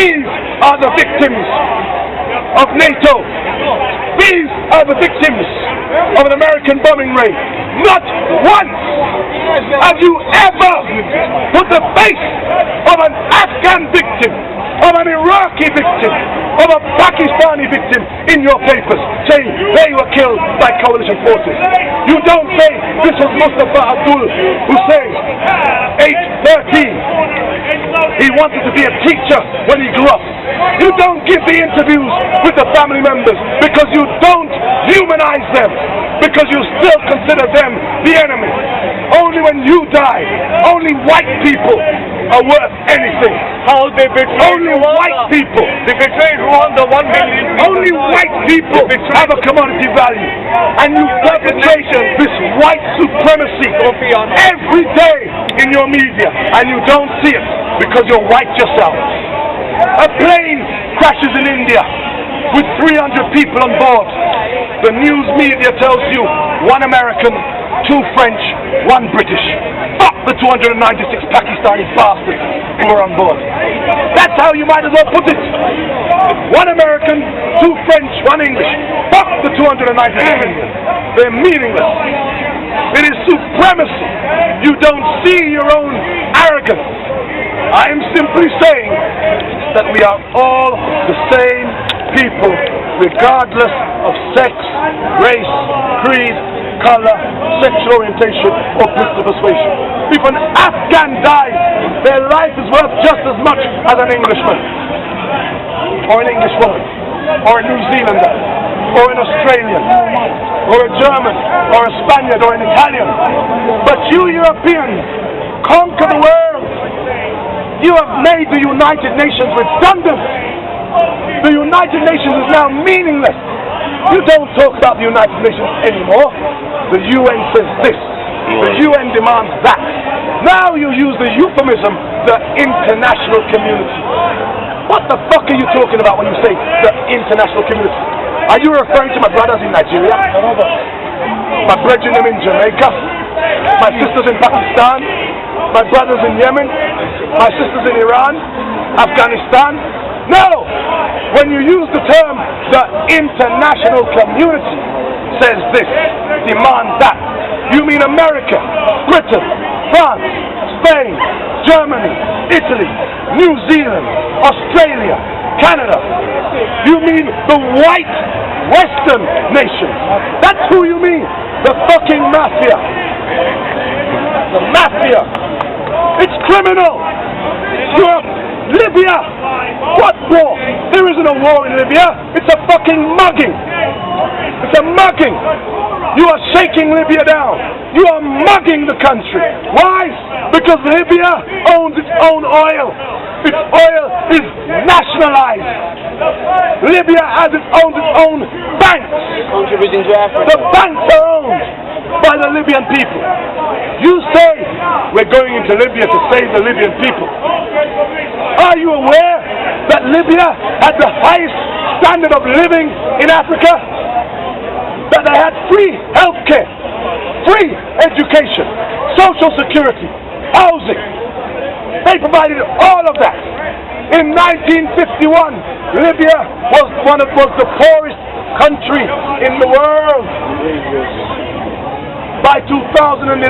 These are the victims of NATO. These are the victims of an American bombing raid. Not once have you ever put the face of an Afghan victim, of an Iraqi victim, of a Pakistani victim in your papers, saying they were killed by coalition forces. You don't say this was Mustafa Abdul Hussein, age 13. He wanted to be a teacher when he grew up. You don't give the interviews with the family members because you don't humanize them, because you still consider them the enemy. Only when you die, only white people are worth anything. How they betrayed only white people. They betrayed Rwanda 1 million people. Only white people have a commodity value. And you perpetrate this white supremacy every day in your media, and you don't see it because you're white yourself. A plane crashes in India with 300 people on board. The news media tells you 1 American, 2 French, 1 British. Fuck the 296 Pakistani bastards who were on board. That's how you might as well put it. 1 American, 2 French, 1 English. Fuck the 296 Indians. They're meaningless. It is supremacy. You don't see your own arrogance. I am simply saying that we are all the same people, regardless of sex, race, creed, color, sexual orientation, or political persuasion. If an Afghan dies, their life is worth just as much as an Englishman, or an Englishwoman, or a New Zealander, or an Australian, or a German, or a Spaniard, or an Italian. But you Europeans conquer the world. You have made the United Nations redundant. The United Nations is now meaningless. You don't talk about the United Nations anymore. The UN says this. The UN demands that. Now you use the euphemism, the international community. What the fuck are you talking about when you say the international community? Are you referring to my brothers in Nigeria? My brethren in Jamaica? My sisters in Pakistan? My brothers in Yemen? My sisters in Iran? Afghanistan? No! When you use the term, the international community says this, demand that, you mean America, Britain, France, Spain, Germany, Italy, New Zealand, Australia, Canada. You mean the white Western nations. That's who you mean. The fucking mafia. The mafia. It's criminal. You're Libya. What war? There isn't a war in Libya. It's a fucking mugging. It's a mugging. You are shaking Libya down. You are mugging the country. Why? Because Libya owns its own oil. Its oil is nationalized. Libya has its own banks. Contributing to Africa. The banks are owned by the Libyan people. You say we're going into Libya to save the Libyan people. Are you aware that Libya had the highest standard of living in Africa? That they had free healthcare, free education, social security, housing. They provided all of that. In 1951, Libya was the poorest country in the world. By 2011,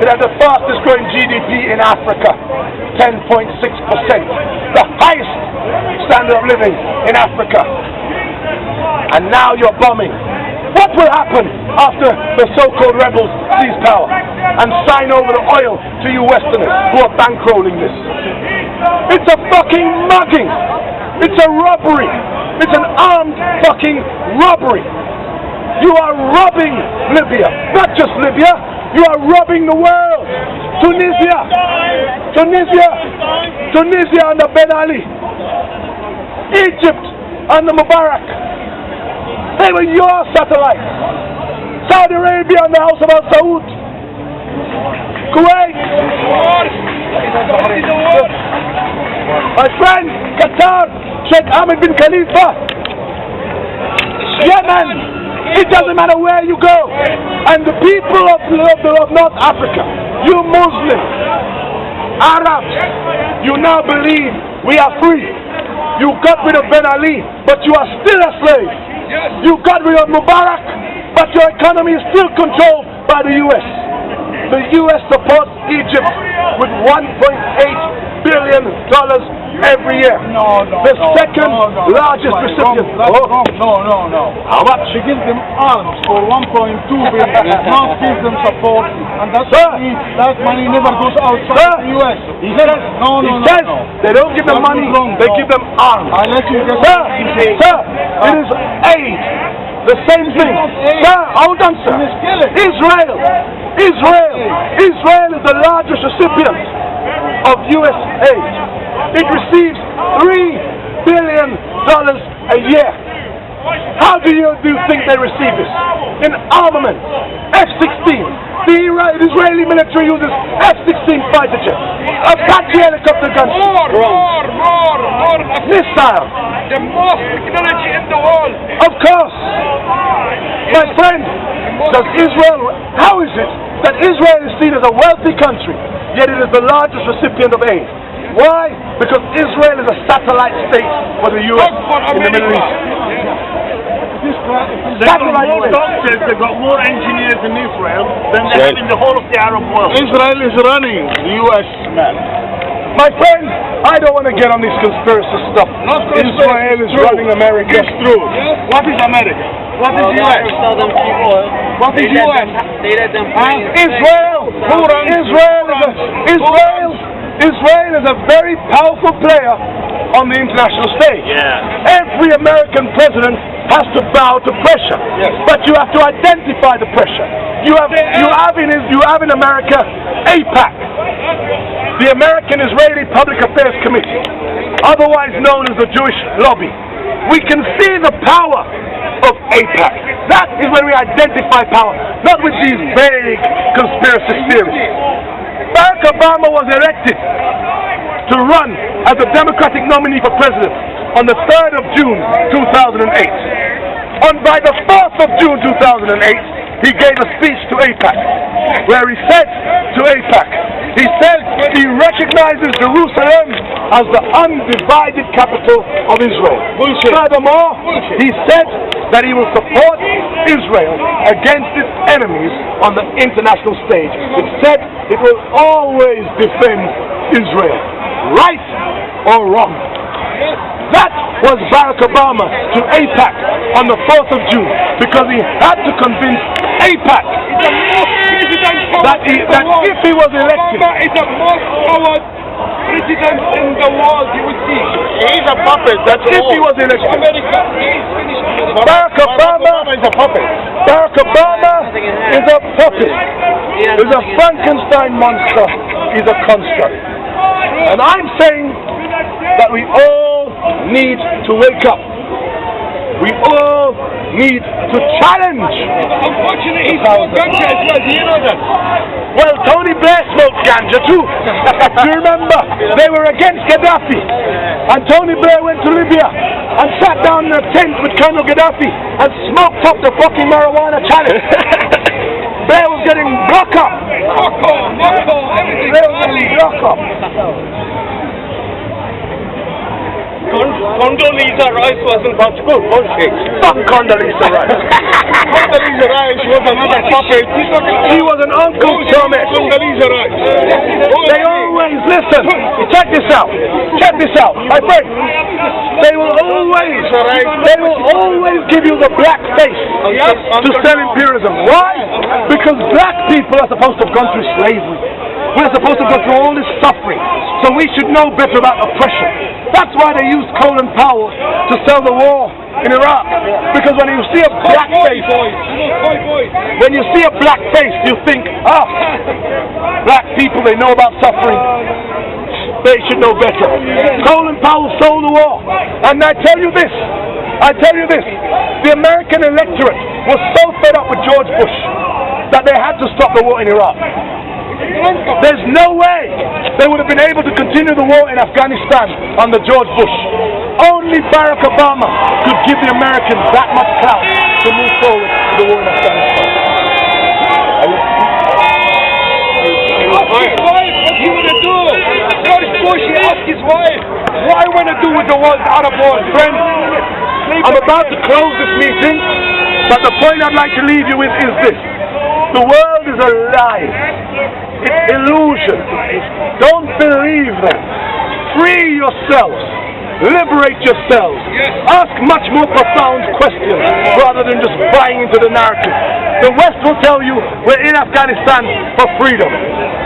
it had the fastest growing GDP in Africa, 10.6%. The highest standard of living in Africa. And now you're bombing. What will happen after the so-called rebels seize power and sign over the oil to you Westerners who are bankrolling this? It's a fucking mugging. It's a robbery. It's an armed fucking robbery. You are robbing Libya. Not just Libya. You are robbing the world. Tunisia. Tunisia. Tunisia under Ben Ali. Egypt under Mubarak. They were your satellites. Saudi Arabia and the House of Al Saud. Kuwait. My friend, Qatar, Sheikh Ahmed bin Khalifa. Yemen. It doesn't matter where you go. And the people of North Africa, you Muslims, Arabs, you now believe we are free. You got rid of Ben Ali, but you are still a slave. You got rid of Mubarak, but your economy is still controlled by the U.S. The U.S. supports Egypt with $1.8 billion every year. The second largest recipient. No. How much? She gives them arms for 1.2 billion, not gives them support, and that's that money never goes outside the U.S. He says, they don't give them money, they give them arms. I'll let you get Sir, it is aid. The same thing. Sir, hold on, sir. Israel is the largest recipient of U.S. aid. It receives $3 billion a year. How do you think they receive this? In armament, F-16. The Israeli military uses F-16 fighter jets, Apache helicopter guns, More missiles. the most technology in the world. Of course. My friend, how is it that Israel is seen as a wealthy country, yet it is the largest recipient of aid? Why? Because Israel is a satellite state for the U.S. in the Middle East. They've got more doctors, they've got more engineers in Israel than they have in the whole of the Arab world. Israel is running the U.S., man. My friend, I don't want to get on this conspiracy stuff. Israel is running America. It's true. What is America? What is U.S.? What is U.S.? Israel is a very powerful player on the international stage. Every American president has to bow to pressure, but you have to identify the pressure. You have in America AIPAC, the American Israeli Public Affairs Committee, otherwise known as the Jewish Lobby. We can see the power of AIPAC. That is when we identify power, not with these vague conspiracy theories. Barack Obama was elected to run as a Democratic nominee for president on the 3rd of June 2008. By the 4th of June 2008, he gave a speech to AIPAC, where he said to AIPAC, he recognizes Jerusalem as the undivided capital of Israel. Furthermore, he said that he will support Israel against its enemies on the international stage. It said it will always defend Israel, right or wrong. That was Barack Obama to AIPAC on the 4th of June, because he had to convince AIPAC that if he was elected, Obama is the most powered president in the world you would see. He's a puppet, that's if he was elected, America, he's finished. Barack Obama is a puppet. Barack Obama is a puppet. He's a Frankenstein monster. He's a construct. And I'm saying that we all need to wake up. We all need to challenge. Unfortunately, he smoked ganja as well. Do you know that? Well, Tony Blair smoked ganja too. Do you remember? They were against Gaddafi. And Tony Blair went to Libya and sat down in a tent with Colonel Gaddafi and smoked up the fucking marijuana challenge. Blair was getting blocked up. Everything. Blair was getting blocked up. Condoleezza Rice wasn't that good, was she? Fuck Condoleezza Rice. Condoleezza Rice was another puppet. He was an Uncle Thomas. Condoleezza Rice. They always listen. Check this out. Check this out. My friend. They will always give you the black face to sell imperialism. Why? Because black people are supposed to have gone through slavery. We're supposed to go through all this suffering. So we should know better about oppression. That's why they used Colin Powell to sell the war in Iraq. Because when you see a black face, you think, black people, they know about suffering. They should know better. Colin Powell sold the war. And I tell you this, the American electorate was so fed up with George Bush that they had to stop the war in Iraq. There's no way they would have been able to continue the war in Afghanistan under George Bush. Only Barack Obama could give the Americans that much clout to move forward with the war in Afghanistan. What you want to do? Bush asked his wife, what I want to do with the world Arab world, friend? I'm about to close this meeting, but the point I'd like to leave you with is this. The world is a lie. It's illusion. Don't believe them. Free yourselves. Liberate yourselves. Ask much more profound questions rather than just buying into the narrative. The West will tell you we're in Afghanistan for freedom.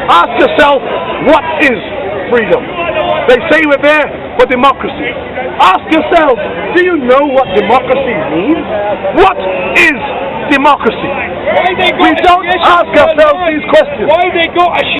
Ask yourself, what is freedom? They say we're there for democracy. Ask yourselves, do you know what democracy means? What is democracy? Why they got We don't ask ourselves these questions. Why they got a